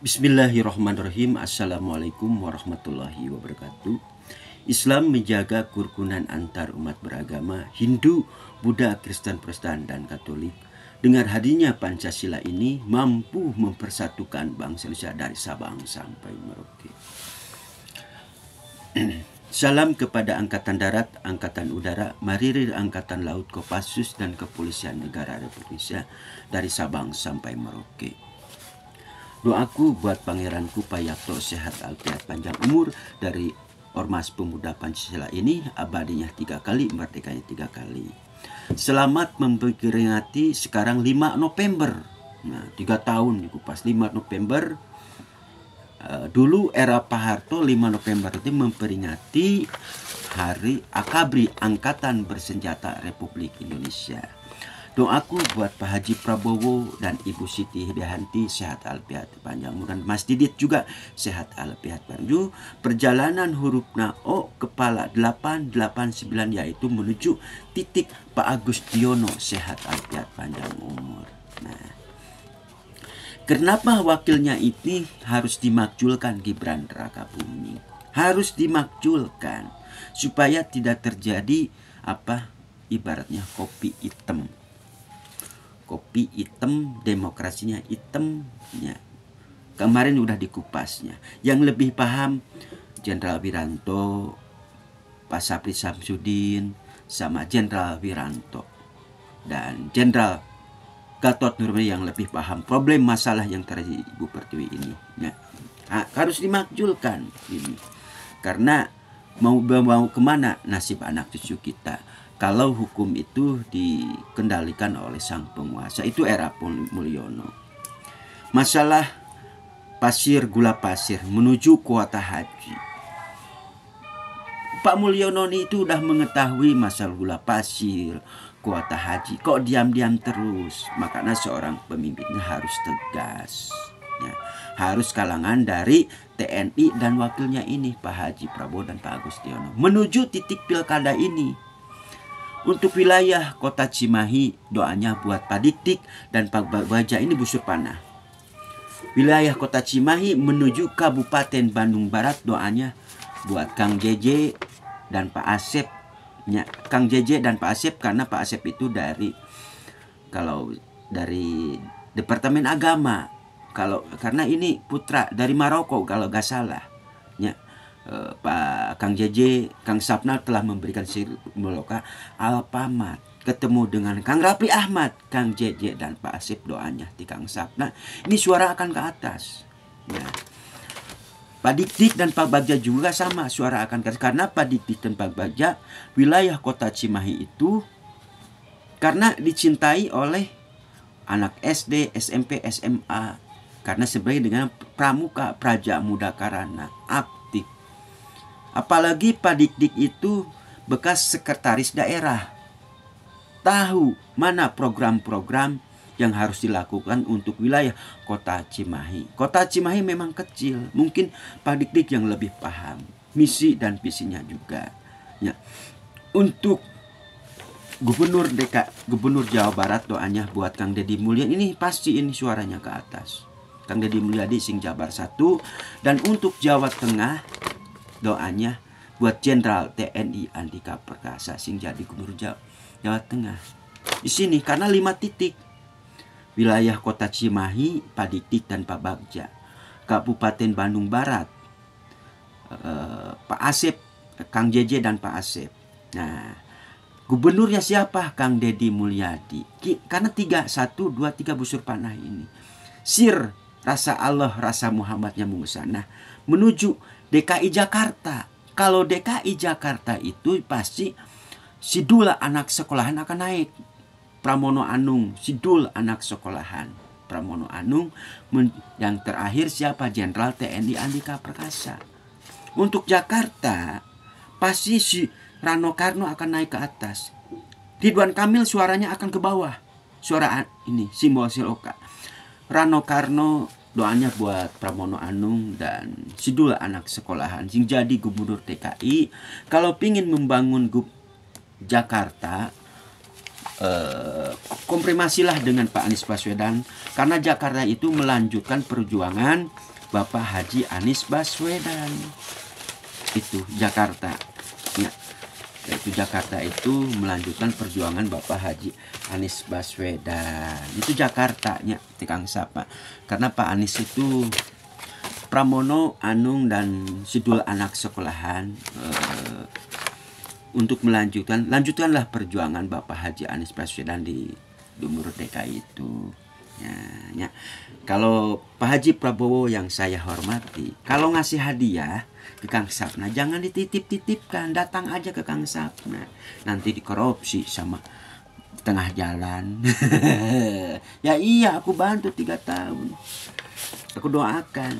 Bismillahirrahmanirrahim. Assalamualaikum warahmatullahi wabarakatuh. Islam menjaga kerukunan antar umat beragama Hindu, Buddha, Kristen, Protestan, dan Katolik. Dengan hadirnya Pancasila ini mampu mempersatukan bangsa Indonesia dari Sabang sampai Merauke. Salam kepada Angkatan Darat, Angkatan Udara, Marinir, Angkatan Laut, Kopassus, dan Kepolisian Negara Republik Indonesia dari Sabang sampai Merauke. Doaku buat pangeranku Pak Yakto sehat alfiat panjang umur dari Ormas Pemuda Pancasila ini, abadinya 3 kali, merdekanya 3 kali. Selamat memperingati sekarang 5 November. Nah, 3 tahun dikupas 5 November. Dulu era Pak Harto 5 November itu memperingati Hari Akabri, Angkatan Bersenjata Republik Indonesia. Doaku buat Pak Haji Prabowo dan Ibu Siti Hidayati sehat alfiat panjang umur, dan Mas Didit juga sehat alfiat panjang. Perjalanan huruf NAO kepala 889 yaitu menuju titik Pak Agustiono sehat alfiat panjang umur. Nah, kenapa wakilnya ini harus dimakjulkan Gibran Rakabuming? Harus dimakjulkan supaya tidak terjadi ibaratnya kopi hitam. Kopi hitam, demokrasinya hitam. Ya. Kemarin udah dikupasnya. Yang lebih paham Jenderal Wiranto, Pak Sapri Samsudin, sama Jenderal Wiranto. Dan Jenderal Gatot Nurmantio yang lebih paham problem masalah yang terjadi Ibu Pertiwi ini. Ya. Harus dimakjulkan ini. Karena mau kemana nasib anak cucu kita kalau hukum itu dikendalikan oleh sang penguasa. Itu era Mulyono. Masalah pasir gula pasir menuju kuota haji. Pak Mulyono itu udah mengetahui masalah gula pasir, kuota haji. Kok diam-diam terus? Makanya seorang pemimpinnya harus tegas. Ya, harus kalangan dari TNI dan wakilnya ini, Pak Haji Prabowo dan Pak Agustiono, menuju titik pilkada ini. Untuk wilayah kota Cimahi, doanya buat Pak Dik dan Pak Bagja ini busur panah. Wilayah kota Cimahi menuju Kabupaten Bandung Barat, doanya buat Kang JJ dan Pak Asep. Ya, Kang JJ dan Pak Asep, karena Pak Asep itu dari Departemen Agama. Karena ini putra dari Maroko kalau gak salah. Ya. Pak Kang JJ, Kang Sapna telah memberikan Simuloka Alpamat. Ketemu dengan Kang Rafli Ahmad, Kang JJ dan Pak Asep, doanya di Kang Sapna. Ini suara akan ke atas. Ya. Pak Dik dan Pak Bagja juga sama, suara akan ke atas. Karena Pak Dik dan Pak Bagja, wilayah kota Cimahi itu karena dicintai oleh anak SD, SMP, SMA. Karena sebagai dengan pramuka, praja muda karana aktif. Apalagi Pak Dik itu bekas sekretaris daerah. Tahu mana program-program yang harus dilakukan untuk wilayah kota Cimahi. Kota Cimahi memang kecil. Mungkin Pak Dik yang lebih paham misi dan visinya juga. Ya. Untuk Gubernur Jawa Barat, doanya buat Kang Deddy Mulyadi. Ini pasti ini suaranya ke atas. Kang Deddy Mulyadi sing Jabar 1. Dan untuk Jawa Tengah, doanya buat Jenderal TNI Andika Perkasa sing jadi Gubernur Jawa Tengah. Di sini karena 5 titik. Wilayah kota Cimahi, Pak Dik dan Pak Bagja. Kabupaten Bandung Barat, Pak Asep, Kang JJ dan Pak Asep. Nah, gubernurnya siapa? Kang Deddy Mulyadi. Karena 1, 2, 3 busur panah ini. Sir, rasa Allah, rasa Muhammadnya mengusana menuju DKI Jakarta. Kalau DKI Jakarta itu pasti Sidul anak sekolahan akan naik. Pramono Anung, Sidul anak sekolahan. Pramono Anung. Yang terakhir siapa? Jenderal TNI Andika Perkasa. Untuk Jakarta pasti si Rano Karno akan naik ke atas. Ridwan Kamil suaranya akan ke bawah. Suara ini simbol siloka. Rano Karno, doanya buat Pramono Anung dan Sidul anak sekolahan sing jadi gubernur DKI. Kalau pingin membangun Jakarta, Komprimasilah dengan Pak Anies Baswedan, karena Jakarta itu melanjutkan perjuangan Bapak Haji Anies Baswedan. Itu Jakarta ya, yaitu Jakarta itu melanjutkan perjuangan Bapak Haji Anies Baswedan. Itu Jakartanya Kang Sapa, karena Pak Anies itu Pramono, Anung, dan Sidul anak sekolahan untuk lanjutkanlah perjuangan Bapak Haji Anies Baswedan di Dumur DKI itu. Ya. Kalau Pak Haji Prabowo yang saya hormati, kalau ngasih hadiah ke Kang Sapna jangan dititip-titipkan, datang aja ke Kang Sapna. Nanti dikorupsi sama tengah jalan. Ya iya, aku bantu 3 tahun. Aku doakan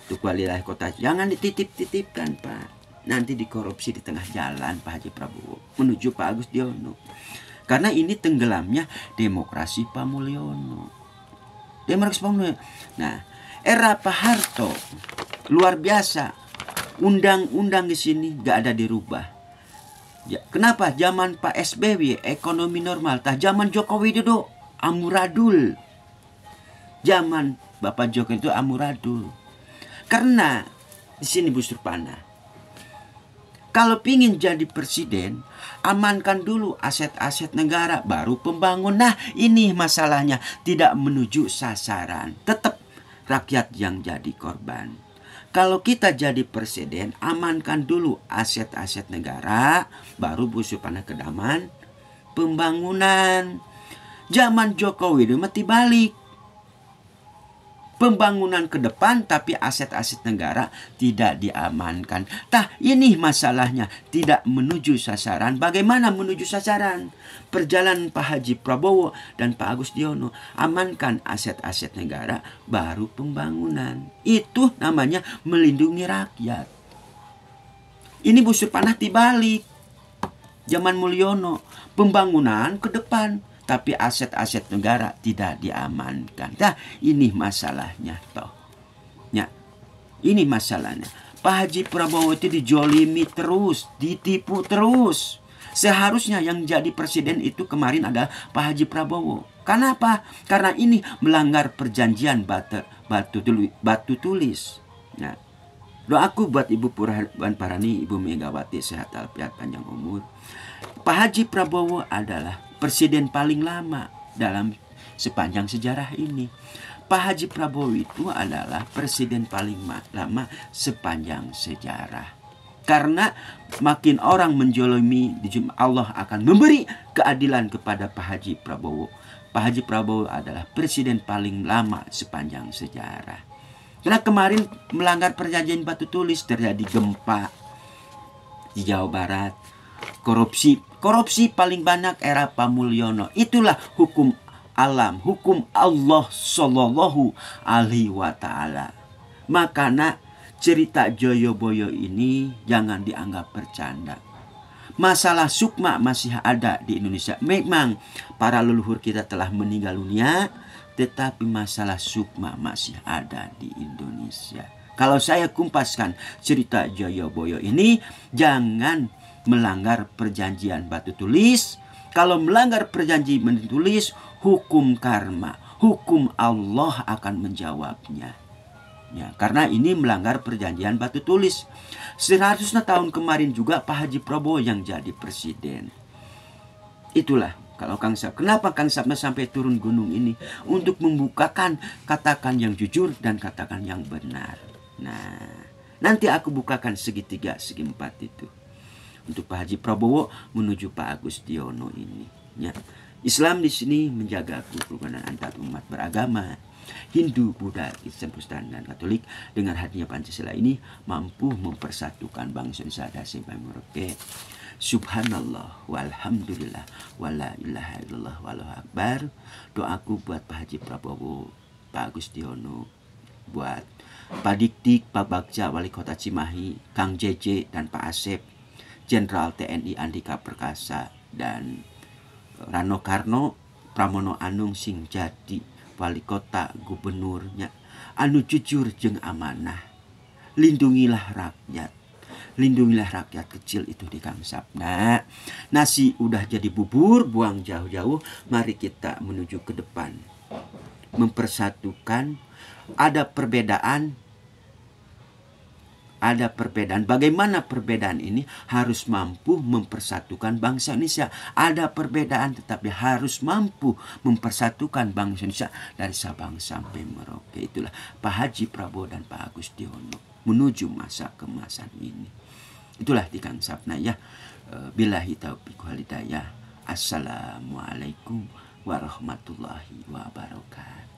untuk walilah kota, jangan dititip-titipkan Pak. Nanti dikorupsi di tengah jalan Pak Haji Prabowo menuju Pak Agus Diono. Karena ini tenggelamnya demokrasi Pak Mulyono. Nah, era Pak Harto luar biasa. Undang-undang di sini gak ada dirubah. Ya, kenapa? Zaman Pak SBY ekonomi normal, zaman Joko Widodo amburadul. Zaman Bapak Joko itu amburadul. Karena di sini busur panah. Kalau pingin jadi presiden, amankan dulu aset-aset negara, baru pembangun. Nah, ini masalahnya, tidak menuju sasaran. Tetap rakyat yang jadi korban. Kalau kita jadi presiden, amankan dulu aset-aset negara, baru busur panah kedaman pembangunan. Zaman Jokowi itu mati balik. Pembangunan ke depan tapi aset-aset negara tidak diamankan. Ini masalahnya, tidak menuju sasaran. Bagaimana menuju sasaran? Perjalanan Pak Haji Prabowo dan Pak Agus Diono, amankan aset-aset negara, baru pembangunan. Itu namanya melindungi rakyat. Ini busur panah dibalik. Zaman Mulyono, pembangunan ke depan, tapi aset-aset negara tidak diamankan. Ini masalahnya toh. Ya, ini masalahnya. Pak Haji Prabowo itu dijolimi terus, ditipu terus. Seharusnya yang jadi presiden itu kemarin adalah Pak Haji Prabowo. Kenapa? Karena ini melanggar perjanjian batu tulis. Nah, doaku buat Ibu Puan Parani, Ibu Megawati sehat walafiat panjang umur. Pak Haji Prabowo adalah presiden paling lama dalam sepanjang sejarah ini. Pak Haji Prabowo itu adalah presiden paling lama sepanjang sejarah. Karena makin orang menjolimi, Allah akan memberi keadilan kepada Pak Haji Prabowo. Pak Haji Prabowo adalah presiden paling lama sepanjang sejarah. Karena kemarin melanggar perjanjian batu tulis, terjadi gempa di Jawa Barat. Korupsi paling banyak era Pak Mulyono. Itulah hukum alam, hukum Allah Sallallahu Alaihi wa Ta'ala. Makanya cerita Joyoboyo ini jangan dianggap bercanda. Masalah sukma masih ada di Indonesia. Memang para leluhur kita telah meninggal dunia, tetapi masalah sukma masih ada di Indonesia. Kalau saya kumpaskan cerita Joyoboyo ini, jangan melanggar perjanjian batu tulis. Kalau melanggar perjanjian batu tulis, hukum karma, hukum Allah akan menjawabnya. Ya, karena ini melanggar perjanjian batu tulis. 100 tahun kemarin juga Pak Haji Prabowo yang jadi presiden. Itulah kalau Kang Sap. Kenapa Kang Sapna sampai turun gunung ini? Untuk membukakan, katakan yang jujur dan katakan yang benar. Nah, nanti aku bukakan segitiga, segi empat itu. Untuk Pak Haji Prabowo menuju Pak Agus Diono ini. Ya. Islam di sini menjaga kerukunan antar umat beragama. Hindu, Buddha, Kristen, Protestan, dan Katolik dengan hadirnya Pancasila ini mampu mempersatukan bangsa Indonesia dan sampai Merauke. Subhanallah, walhamdulillah, wala ilaha illallah, wallahu akbar. Doaku buat Pak Haji Prabowo, Pak Agus Diono, buat Pak Dik-Dik, Pak Bagja, Wali Kota Cimahi, Kang JJ, dan Pak Asep, Jenderal TNI Andika Perkasa, dan Rano Karno, Pramono Anung sing jadi wali kota gubernurnya, anu jujur jeung amanah. Lindungilah rakyat, lindungilah rakyat kecil itu di Kang Sapna. Nasi udah jadi bubur, buang jauh-jauh. Mari kita menuju ke depan, mempersatukan. Ada perbedaan. Bagaimana perbedaan ini harus mampu mempersatukan bangsa Indonesia. Ada perbedaan tetapi harus mampu mempersatukan bangsa Indonesia dari Sabang sampai Merauke. Itulah Pak Haji Prabowo dan Pak Agus Tiono menuju masa kemasan ini. Itulah di Kang Sapna ya. Billahi taufiq wal hidayah. Assalamualaikum warahmatullahi wabarakatuh.